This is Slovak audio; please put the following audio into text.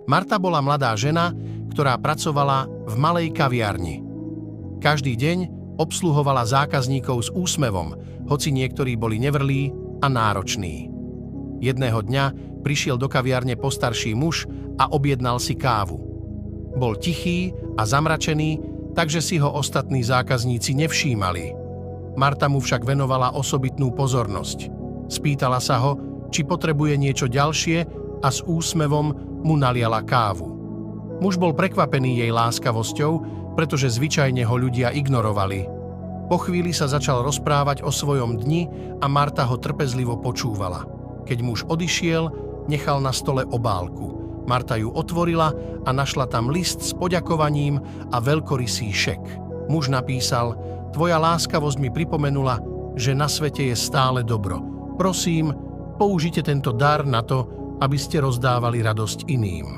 Marta bola mladá žena, ktorá pracovala v malej kaviarni. Každý deň obsluhovala zákazníkov s úsmevom, hoci niektorí boli nevrlí a nároční. Jedného dňa prišiel do kaviarne postarší muž a objednal si kávu. Bol tichý a zamračený, takže si ho ostatní zákazníci nevšímali. Marta mu však venovala osobitnú pozornosť. Spýtala sa ho, či potrebuje niečo ďalšie a s úsmevom mu naliala kávu. Muž bol prekvapený jej láskavosťou, pretože zvyčajne ho ľudia ignorovali. Po chvíli sa začal rozprávať o svojom dni a Marta ho trpezlivo počúvala. Keď muž odišiel, nechal na stole obálku. Marta ju otvorila a našla tam list s poďakovaním a veľkorysý šek. Muž napísal: "Tvoja láskavosť mi pripomenula, že na svete je stále dobro. Prosím, použite tento dar na to, aby ste rozdávali radosť iným."